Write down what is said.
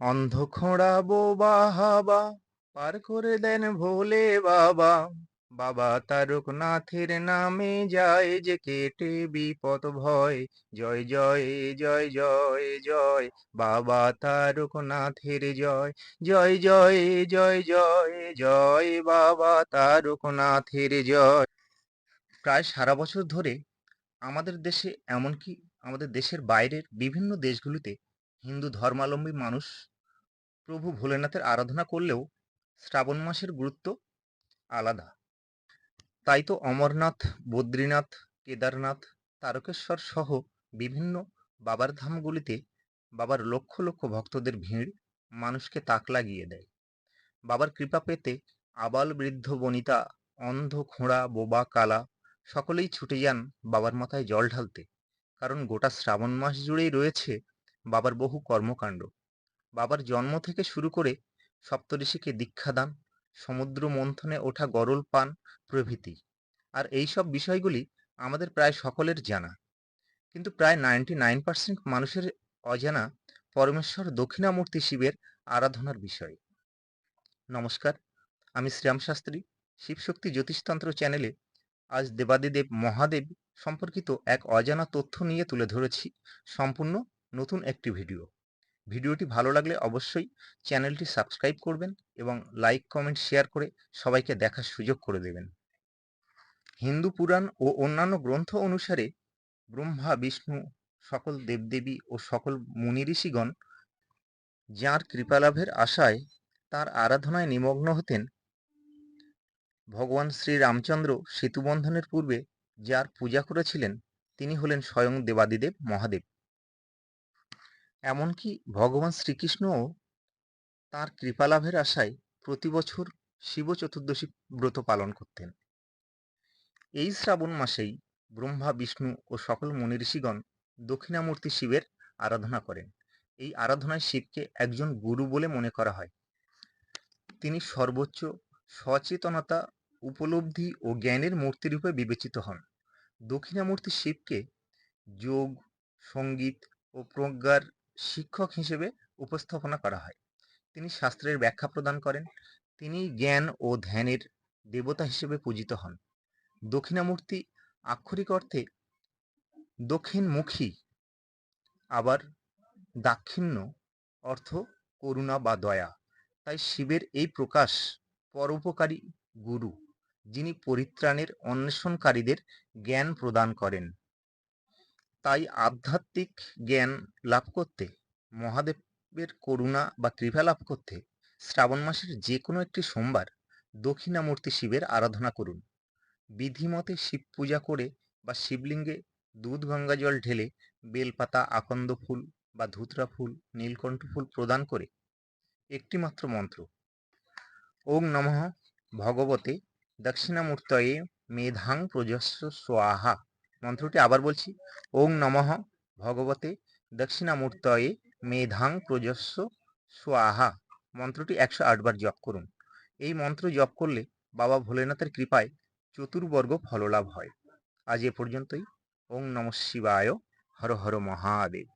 অন্ধ খোঁড়া বোবা হাবা পার করে দেন ভোলে বাবা। বাবা তারকনাথের নামে যায় যে কেটে বিপদ ভয়। জয় জয় জয় জয় জয় বাবা তারকনাথের জয়। জয় জয় জয় জয় জয় বাবা তারকনাথের জয়। প্রায় সারা বছর ধরে আমাদের দেশে, এমনকি আমাদের দেশের বাইরের বিভিন্ন দেশগুলিতে হিন্দু ধর্মাবলম্বী মানুষ প্রভু ভোলেনাথের আরাধনা করলেও শ্রাবণ মাসের গুরুত্ব আলাদা। তাই তো অমরনাথ, বদ্রীনাথ, কেদারনাথ, তারকেশ্বর সহ বিভিন্ন বাবার ধামগুলিতে বাবার লক্ষ লক্ষ ভক্তদের ভিড় মানুষকে তাক লাগিয়ে দেয়। বাবার কৃপা পেতে আবাল বৃদ্ধ বনিতা, অন্ধ খোঁড়া বোবা কালা সকলেই ছুটে যান বাবার মাথায় জল ঢালতে। কারণ গোটা শ্রাবণ মাস জুড়েই রয়েছে বাবার বহু কর্মকাণ্ড। বাবার জন্ম থেকে শুরু করে সপ্তঋষিকে দীক্ষাদান, সমুদ্র মন্থনে ওঠা গরল পান প্রভৃতি। আর এইসব বিষয়গুলি আমাদের প্রায় সকলের জানা, কিন্তু প্রায় 99% মানুষের অজানা পরমেশ্বর দক্ষিণামূর্তি শিবের আরাধনার বিষয়। নমস্কার, আমি শ্রীরাম শাস্ত্রী। শিবশক্তি জ্যোতিষতন্ত্র চ্যানেলে আজ দেবাদিদেব মহাদেব সম্পর্কিত এক অজানা তথ্য নিয়ে তুলে ধরেছি সম্পূর্ণ নতুন একটি ভিডিও। ভিডিওটি ভালো লাগলে অবশ্যই চ্যানেলটি সাবস্ক্রাইব করবেন এবং লাইক, কমেন্ট, শেয়ার করে সবাইকে দেখার সুযোগ করে দেবেন। হিন্দু পুরাণ ও অন্যান্য গ্রন্থ অনুসারে ব্রহ্মা, বিষ্ণু, সকল দেবদেবী ও সকল মুনি ঋষিগণ যাঁর কৃপালাভের আশায় তাঁর আরাধনায় নিমগ্ন হতেন। ভগবান শ্রীরামচন্দ্র সেতুবন্ধনের পূর্বে যার পূজা করেছিলেন তিনি হলেন স্বয়ং দেবাদিদেব মহাদেব। এমনকি ভগবান শ্রীকৃষ্ণও তাঁর কৃপালাভের আশায় প্রতি বছর শিব চতুর্দশী ব্রত পালন করতেন। এই শ্রাবণ মাসেই ব্রহ্মা, বিষ্ণু ও সকল মুনি ঋষিগণ দক্ষিণামূর্তি শিবের আরাধনা করেন। এই আরাধনায় শিবকে একজন গুরু বলে মনে করা হয়। তিনি সর্বোচ্চ সচেতনতা, উপলব্ধি ও জ্ঞানের মূর্তিরূপে বিবেচিত হন। দক্ষিণামূর্তি শিবকে যোগ, সঙ্গীত ও প্রজ্ঞার শিক্ষক হিসেবে উপস্থাপনা করা হয়। তিনি শাস্ত্রের ব্যাখ্যা প্রদান করেন। তিনি জ্ঞান ও ধ্যানের দেবতা হিসেবে পূজিত হন। দক্ষিণামূর্তি আক্ষরিক অর্থে দক্ষিণমুখী, আবার দাক্ষিণ্য অর্থ করুণা বা দয়া। তাই শিবের এই প্রকাশ পরোপকারী গুরু, যিনি পরিত্রাণের অন্বেষণকারীদের জ্ঞান প্রদান করেন। তাই আধ্যাত্মিক জ্ঞান লাভ করতে, মহাদেবের করুণা বা কৃপা লাভ করতে শ্রাবণ মাসের যে কোনো একটি সোমবার দক্ষিণামূর্তি শিবের আরাধনা করুন। বিধিমতে শিব পূজা করে বা শিবলিঙ্গে দুধ গঙ্গা জল ঢেলে বেলপাতা, আকন্দ ফুল বা ধুতরা ফুল, নীলকণ্ঠ ফুল প্রদান করে একটিমাত্র মন্ত্র, ওং নমঃ ভগবতে দক্ষিণামূর্তয়ে মেধাং প্রজস্ব স্বাহা, মন্ত্রটি আবার বলছি, ওং নমঃ ভগবতে দক্ষিণামূর্তয়ে মেধাং প্রজস্ব স্বাহা। মন্ত্রটি 108 বার জপ করুন। এই মন্ত্র জপ করলে বাবা ভোলেনাথের কৃপায় চতুর্বর্গ ফললাভ হয়। আজ এ পর্যন্তই। ওং নমঃ শিবায়। হর হর মহাদেব।